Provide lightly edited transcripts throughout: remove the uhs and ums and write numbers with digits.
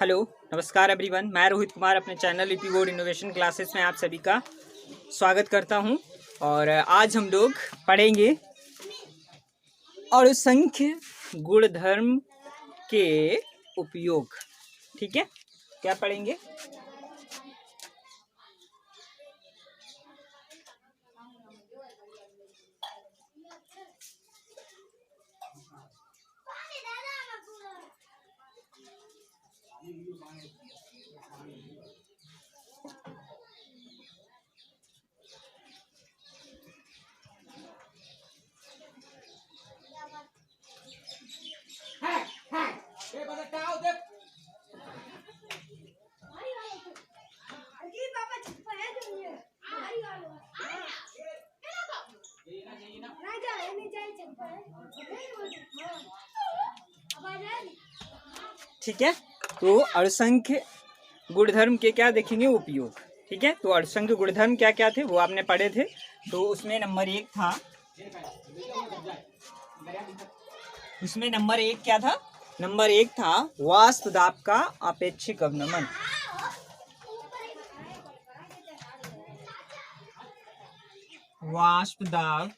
Hello, नमस्कार everyone. मैं रोहित कुमार अपने channel EP board innovation classes में आप सभी का स्वागत करता हूं। और आज हम लोग पढ़ेंगे असंख्य गुणधर्म के उपयोग। ठीक है, क्या पढ़ेंगे? ठीक है, तो असंख्य गुणधर्म के क्या देखेंगे उपयोग। ठीक है, तो असंख्य गुणधर्म क्या क्या थे वो आपने पढ़े थे। तो उसमें नंबर एक क्या था? नंबर एक था वाष्प दाब का अपेक्षिक अवनमन। वाष्प दाब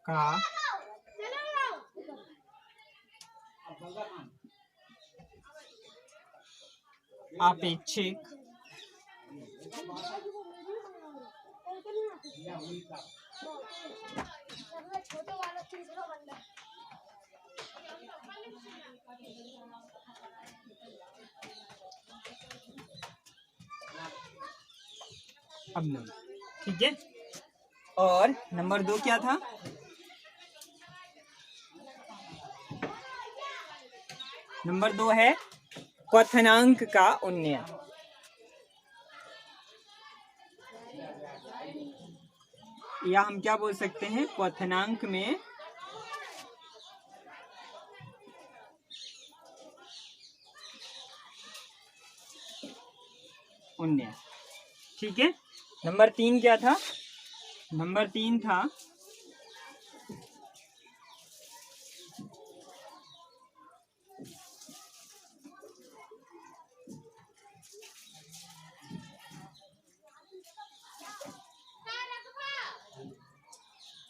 का अपेक्षिक अवनमन। ठीक है, और नंबर दो क्या था? नंबर दो है क्वथनांक का उन्नयन। या हम क्या बोल सकते हैं? क्वथनांक में उन्नयन। ठीक है, नंबर तीन क्या था? नंबर तीन था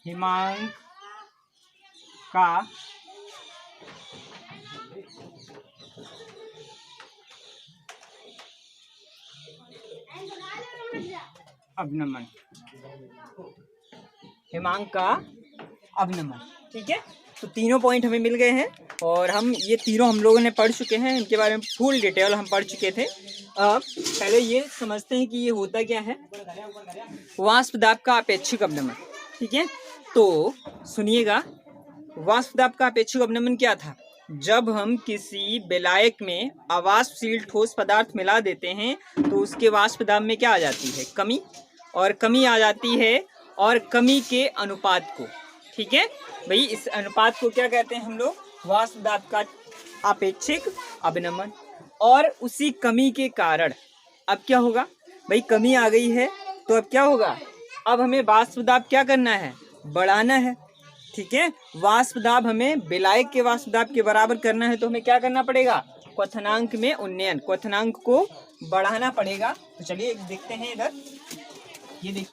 हिमांक का अवनमन। हिमांक का अवनमन। ठीक है, तो तीनों पॉइंट हमें मिल गए हैं और हम ये तीनों हम लोगों ने पढ़ चुके हैं। इनके बारे में फुल डिटेल हम पढ़ चुके थे। अब पहले ये समझते हैं कि ये होता क्या है। वाष्प दाब का अपेक्षिक अवनमन। ठीक है, तो सुनिएगा, वाष्प दाब का अपेक्षिक अवनमन क्या था? जब हम किसी विलायक में अवाष्पशील ठोस पदार्थ मिला देते हैं तो उसके वाष्प दाब में क्या आ जाती है? कमी। और कमी आ जाती है, और कमी के अनुपात को, ठीक है भाई, इस अनुपात को क्या कहते हैं हम लोग? वाष्प दाब का अपेक्षिक अवनमन। और उसी कमी के कारण अब क्या होगा भाई? कमी आ गई है तो अब क्या होगा? अब हमें वाष्प दाब क्या करना है? बढ़ाना है। ठीक है, वाष्प दाब हमें विलायक के वाष्प दाब के बराबर करना है तो हमें क्या करना पड़ेगा? क्वथनांक में उन्नयन, क्वथनांक को बढ़ाना पड़ेगा। तो चलिए देखते हैं इधर, ये देख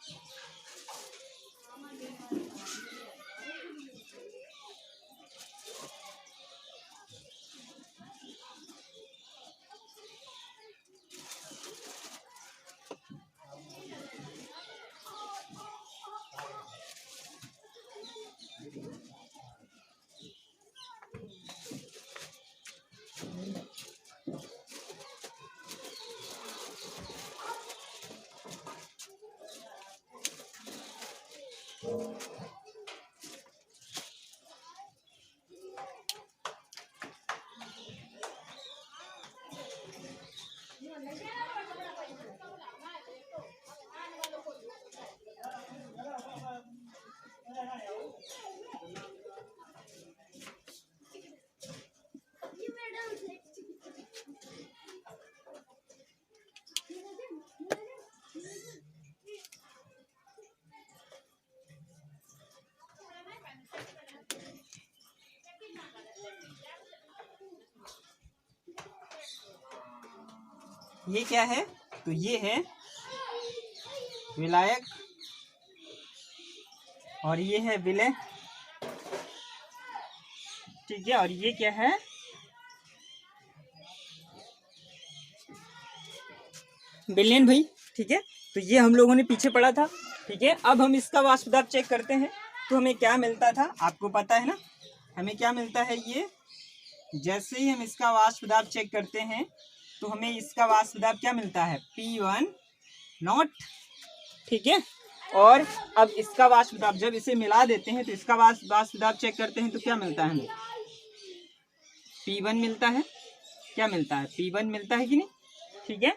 ये क्या है, तो ये है विलायक और ये है विलय, ठीक है। और ये क्या है, विलयन भाई, ठीक है। तो ये हम लोगों ने पीछे पढ़ा था, ठीक है। अब हम इसका वाष्प दाब चेक करते हैं, तो हमें क्या मिलता था आपको पता है ना, हमें क्या मिलता है, ये जैसे ही हम इसका वाष्प दाब चेक करते हैं तो हमें इसका वाष्प दाब क्या मिलता है, P1 नॉट, ठीक है। और अब इसका वाष्प दाब जब इसे मिला देते हैं तो इसका वाष्प दाब चेक करते हैं तो क्या मिलता है हमें, P1 मिलता है, क्या मिलता है, P1 मिलता है कि नहीं, ठीक है,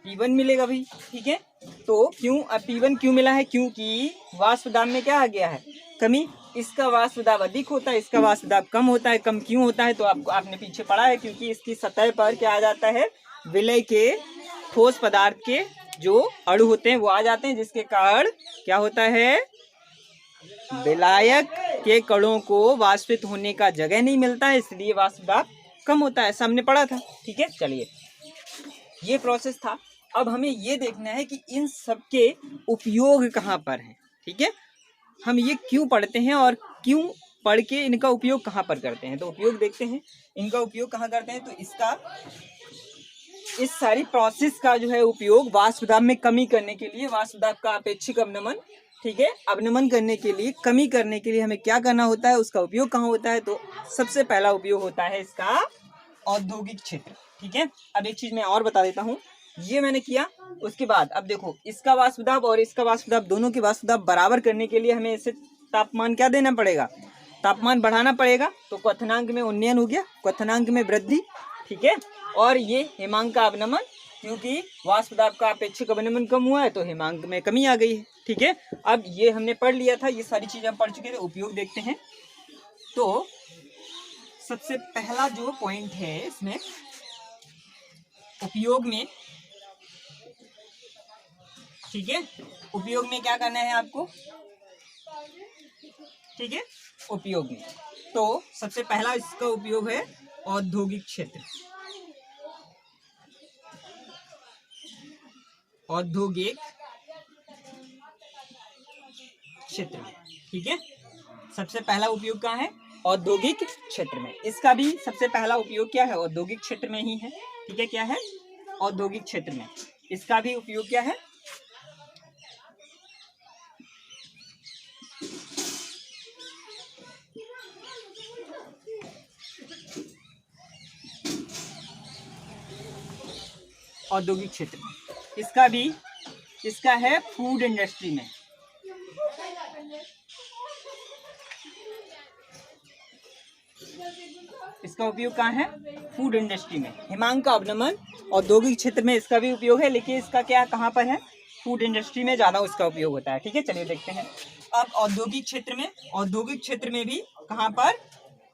P1 मिलेगा भाई, ठीक है। तो क्यों P1 क्यों मिला है, क्योंकि वाष्प दाब में क्या आ गया है, कमी। इसका वाष्प दाब अधिक होता है, इसका वाष्प दाब कम होता है। कम क्यों होता है, तो आपने पीछे पढ़ा है, क्योंकि इसकी सतह पर क्या आ जाता है, विलय के ठोस पदार्थ के जो अणु होते हैं वो आ जाते हैं, जिसके कारण क्या होता है, विलायक के कणों को वाष्पित होने का जगह नहीं मिलता है, इसलिए वाष्प दाब कम होता है, ऐसा हमने पढ़ा था, ठीक है। चलिए, ये प्रोसेस था। अब हमें ये देखना है कि इन सब के उपयोग कहाँ पर हैं, ठीक है। हम ये क्यों पढ़ते हैं और क्यों पढ़ के इनका उपयोग कहाँ पर करते हैं, तो उपयोग देखते हैं, इनका उपयोग कहाँ करते हैं। तो इसका इस सारी प्रोसेस का जो है उपयोग वाष्प दाब में कमी करने के लिए, वाष्प दाब का अपेक्षिक अवनमन, ठीक है, अवनमन करने के लिए, कमी करने के लिए हमें क्या करना होता है, उसका उपयोग कहाँ होता है, तो सबसे पहला उपयोग होता है इसका औद्योगिक क्षेत्र, ठीक है। अब एक चीज मैं और बता देता हूँ, ये मैंने किया, उसके बाद अब देखो इसका वाष्प दाब और इसका वाष्प दाब, दोनों के वाष्प दाब बराबर करने के लिए हमें इसे तापमान क्या देना पड़ेगा, तापमान बढ़ाना पड़ेगा। तो क्वथनांक में उन्नयन हो गया, क्वथनांक में वृद्धि, ठीक है। और ये हिमांक का अवनमन, क्योंकि वाष्प दाब का अपेक्षिक अवनमन कम हुआ है तो हिमांक में कमी आ गई है, ठीक है। अब ये हमने पढ़ लिया था, ये सारी चीजें हम पढ़ चुके थे। उपयोग देखते हैं, तो सबसे पहला जो पॉइंट है इसमें उपयोग में, ठीक है, उपयोग में क्या करना है आपको, ठीक है, उपयोग में। तो सबसे पहला इसका उपयोग है औद्योगिक क्षेत्र, औद्योगिक क्षेत्र में, ठीक है। सबसे पहला उपयोग कहाँ है, औद्योगिक क्षेत्र में। इसका भी सबसे पहला उपयोग क्या है, औद्योगिक क्षेत्र में ही है, ठीक है। क्या है, औद्योगिक क्षेत्र में। इसका भी उपयोग क्या है, औद्योगिक क्षेत्र में। इसका भी, इसका है फूड इंडस्ट्री में, इसका उपयोग कहाँ है, फूड इंडस्ट्री में। हिमांक का अवनमन औद्योगिक क्षेत्र में इसका भी उपयोग है, लेकिन इसका क्या कहाँ पर है, फूड इंडस्ट्री में ज्यादा उसका उपयोग होता है, ठीक है। चलिए देखते हैं अब औद्योगिक क्षेत्र में, औद्योगिक क्षेत्र में भी कहाँ पर,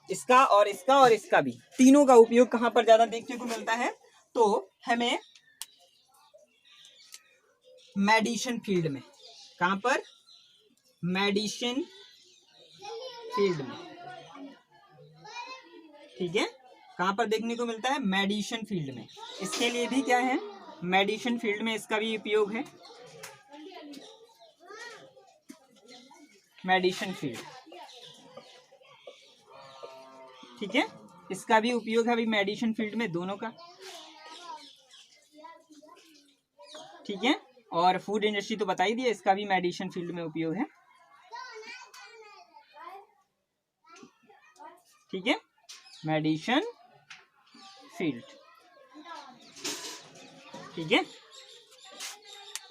इसका और इसका और इसका भी, तीनों का उपयोग कहाँ पर ज्यादा देखने को मिलता है, तो हमें मेडिसिन फील्ड में, कहाँ पर, मेडिसिन फील्ड में, ठीक है। कहाँ पर देखने को मिलता है, मेडिसिन फील्ड में। इसके लिए भी क्या है, मेडिसिन फील्ड में इसका भी उपयोग है, मेडिसिन फील्ड, ठीक है। इसका भी उपयोग है अभी मेडिसिन फील्ड में, दोनों का, ठीक है। और फूड इंडस्ट्री तो बता ही दिया, इसका भी मेडिसिन फील्ड में उपयोग है, ठीक है, मेडिसिन फील्ड, ठीक है।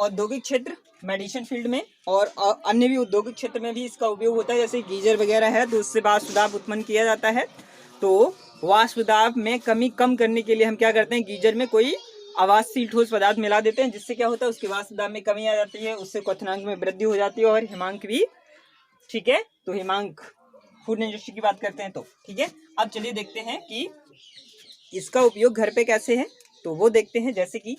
औद्योगिक क्षेत्र, मेडिसिन फील्ड में, और अन्य भी औद्योगिक क्षेत्र में भी इसका उपयोग होता है, जैसे गीजर वगैरह है, तो उससे वाष्प दाब उत्पन्न किया जाता है। तो वाष्प दाब में कमी कम करने के लिए हम क्या करते हैं, गीजर में कोई आवासशील ठोस पदार्थ मिला देते हैं, जिससे क्या होता है, उसके वाष्प दाब में कमी आ जाती है, उससे क्वथनांक में वृद्धि हो जाती है और हिमांक भी, ठीक है। तो हिमांक, फूड इंडस्ट्री की बात करते हैं तो, ठीक है। अब चलिए देखते हैं कि इसका उपयोग घर पे कैसे है, तो वो देखते हैं। जैसे कि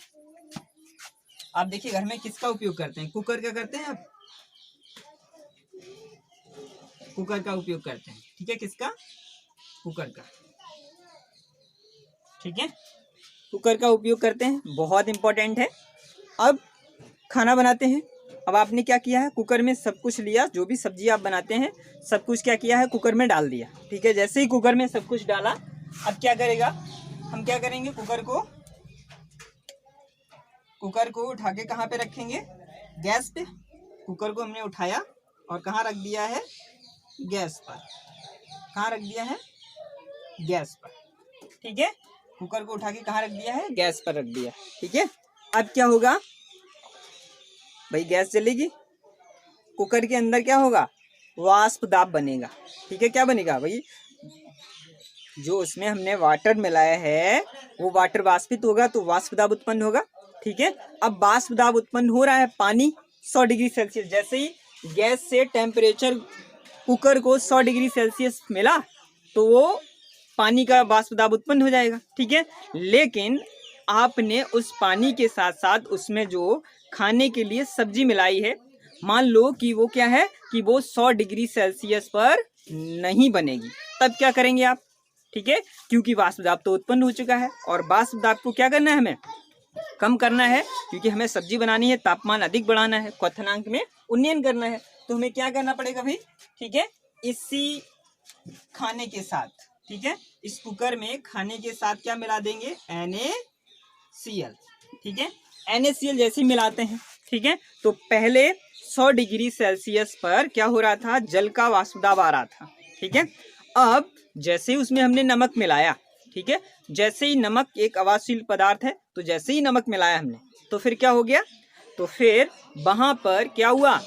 आप देखिए घर में किसका उपयोग करते हैं, कुकर का करते हैं आप, कुकर का उपयोग करते हैं, ठीक है। किसका, कुकर का, ठीक है। कुकर का उपयोग करते हैं, बहुत इंपॉर्टेंट है। अब खाना बनाते हैं। अब आपने क्या किया है, कुकर में सब कुछ लिया, जो भी सब्जी आप बनाते हैं सब कुछ क्या किया है, कुकर में डाल दिया। ठीक है, जैसे ही कुकर में सब कुछ डाला, अब क्या करेगा, हम क्या करेंगे, कुकर को उठा के कहाँ पे रखेंगे, गैस पे। कुकर को हमने उठाया और कहाँ रख दिया है, गैस पर। कहाँ रख दिया है, गैस पर। ठीक है, कुकर को उठा के कहाँ रख दिया है, गैस पर रख दिया। ठीक है, अब क्या होगा भाई, गैस जलेगी, कुकर के अंदर क्या होगा, वाष्प दाब बनेगा। ठीक है, क्या बनेगा भाई, जो उसमें हमने वाटर मिलाया है वो वाटर वाष्पित होगा तो वाष्प दाब उत्पन्न होगा। ठीक है, अब वाष्प दाब उत्पन्न हो रहा है, पानी 100 डिग्री सेल्सियस, जैसे ही गैस से टेम्परेचर कुकर को 100 डिग्री सेल्सियस मिला तो वो पानी का वाष्प दाब उत्पन्न हो जाएगा। ठीक है, लेकिन आपने उस पानी के साथ साथ उसमें जो खाने के लिए सब्जी मिलाई है, मान लो कि वो क्या है कि वो 100 डिग्री सेल्सियस पर नहीं बनेगी, तब क्या करेंगे आप। ठीक है, क्योंकि वाष्प दाब तो उत्पन्न हो चुका है और वाष्प दाब को क्या करना है, हमें कम करना है, क्योंकि हमें सब्जी बनानी है, तापमान अधिक बढ़ाना है, क्वथनांक में उन्नयन करना है। तो हमें क्या करना पड़ेगा भाई, ठीक है, इसी खाने के साथ, ठीक है, इस कुकर में खाने के साथ क्या मिला देंगे, NaCl। ठीक है, NaCl जैसे ही मिलाते हैं, ठीक है, तो पहले 100 डिग्री सेल्सियस पर क्या हो रहा था, जल का वाष्प दाब आ रहा था। ठीक है, अब जैसे ही उसमें हमने नमक मिलाया, ठीक है, जैसे ही नमक एक अवाष्पशील पदार्थ है, तो जैसे ही नमक मिलाया हमने तो फिर क्या हो गया, तो फिर वहां पर क्या हुआ,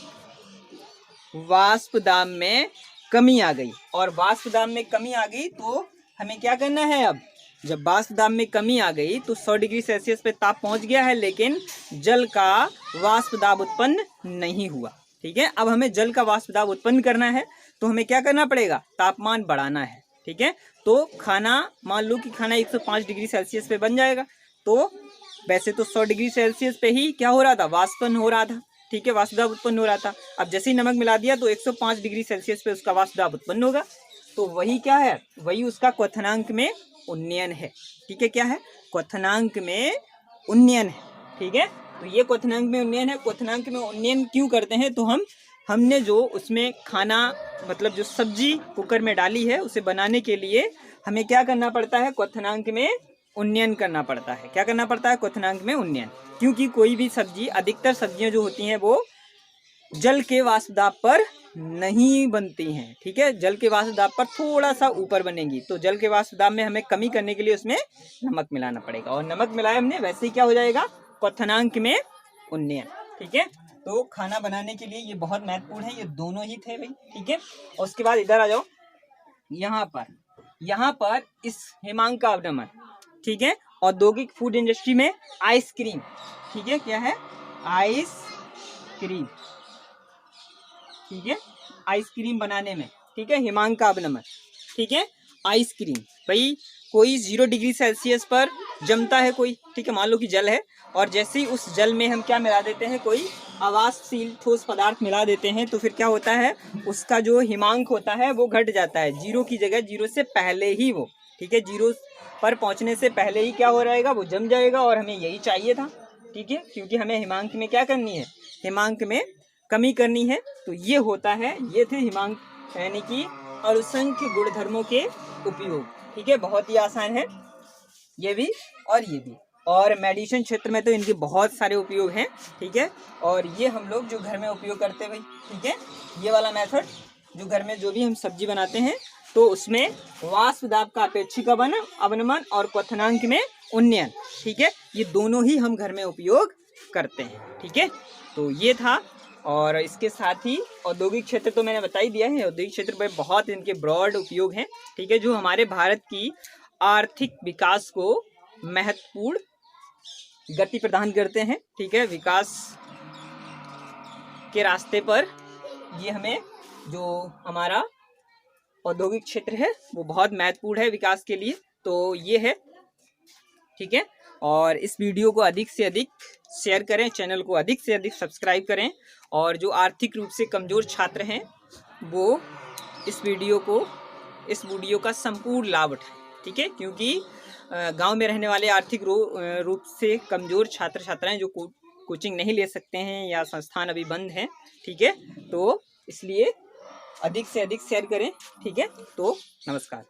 वाष्प दाब में कमी आ गई। और वाष्प दाब में कमी आ गई तो हमें क्या करना है, अब जब वाष्प दाब में कमी आ गई तो 100 डिग्री सेल्सियस पे ताप पहुंच गया है, लेकिन जल का वाष्प दाब उत्पन्न नहीं हुआ। ठीक है, अब हमें जल का वाष्प दाब उत्पन्न करना है तो हमें क्या करना पड़ेगा, तापमान बढ़ाना है। ठीक है, तो खाना, मान लो कि खाना 105 डिग्री सेल्सियस पे बन जाएगा, तो वैसे तो 100 डिग्री सेल्सियस पे ही क्या हो रहा था, वाष्पन हो रहा था। ठीक है, वाष्प दाब उत्पन्न हो रहा था। अब जैसे ही नमक मिला दिया तो 105 डिग्री सेल्सियस पे उसका वाष्प दाब उत्पन्न होगा, तो वही क्या है, वही उसका क्वथनांक में उन्नयन है। ठीक है, क्या है, क्वथनांक में उन्नयन है। ठीक है, तो ये क्वथनांक में उन्नयन है। क्वथनांक में उन्नयन क्यों करते हैं, तो हमने जो उसमें खाना, मतलब जो सब्जी कुकर में डाली है, उसे बनाने के लिए हमें क्या करना पड़ता है, क्वथनांक में उन्नयन करना पड़ता है। क्या करना पड़ता है, क्वथनांक में उन्नयन, क्योंकि कोई भी सब्जी, अधिकतर सब्जियां जो होती हैं वो जल के वाष्प दाब पर नहीं बनती हैं। ठीक है, जल के वाष्प दाब पर थोड़ा सा ऊपर बनेगी, तो जल के वाष्प दाब में हमें कमी करने के लिए उसमें नमक मिलाना पड़ेगा, और नमक मिलाया हमने, वैसे ही क्या हो जाएगा, क्वथनांक में उन्नयन। ठीक है, तो खाना बनाने के लिए ये बहुत महत्वपूर्ण है, ये दोनों ही थे भाई। ठीक है, और उसके बाद इधर आ जाओ, यहाँ पर इस हिमांक का अवनमन। ठीक है, औद्योगिक फूड इंडस्ट्री में आइसक्रीम, ठीक है, क्या है, आइसक्रीम। ठीक है, आइसक्रीम बनाने में, ठीक है, हिमांक का अवनमन। ठीक है, आइसक्रीम भाई कोई 0 डिग्री सेल्सियस पर जमता है कोई, ठीक है, मान लो कि जल है, और जैसे ही उस जल में हम क्या मिला देते हैं, कोई अवाष्पशील ठोस पदार्थ मिला देते हैं, तो फिर क्या होता है, उसका जो हिमांक होता है वो घट जाता है, 0 की जगह, 0 से पहले ही वो, ठीक है, 0 पर पहुंचने से पहले ही क्या हो रहेगा, वो जम जाएगा, और हमें यही चाहिए था। ठीक है, क्योंकि हमें हिमांक में क्या करनी है, हिमांक में कमी करनी है। तो ये होता है, ये थे हिमांक, यानी कि असंख्य गुणधर्मों के उपयोग। ठीक है, बहुत ही आसान है ये भी और ये भी, और मेडिसिन क्षेत्र में तो इनके बहुत सारे उपयोग हैं। ठीक है, और ये हम लोग जो घर में उपयोग करते हैं भाई, ठीक है, ये वाला मेथड जो घर में जो भी हम सब्जी बनाते हैं, तो उसमें वाष्प दाब का अपेक्षिक अवनमन और क्वथनांक में उन्नयन, ठीक है, ये दोनों ही हम घर में उपयोग करते हैं। ठीक है, तो ये था, और इसके साथ ही औद्योगिक क्षेत्र तो मैंने बता ही दिया है, औद्योगिक क्षेत्र पर बहुत इनके ब्रॉड उपयोग हैं। ठीक है, जो हमारे भारत की आर्थिक विकास को महत्वपूर्ण गति प्रदान करते हैं। ठीक है, विकास के रास्ते पर ये हमें, जो हमारा औद्योगिक क्षेत्र है वो बहुत महत्वपूर्ण है विकास के लिए, तो ये है। ठीक है, और इस वीडियो को अधिक से अधिक शेयर करें, चैनल को अधिक से अधिक सब्सक्राइब करें, और जो आर्थिक रूप से कमज़ोर छात्र हैं वो इस वीडियो का संपूर्ण लाभ उठाएं। ठीक है, क्योंकि गांव में रहने वाले आर्थिक रूप से कमज़ोर छात्र छात्राएं जो कोचिंग नहीं ले सकते हैं या संस्थान अभी बंद हैं, ठीक है, तो इसलिए अधिक से अधिक शेयर करें, ठीक है। तो नमस्कार।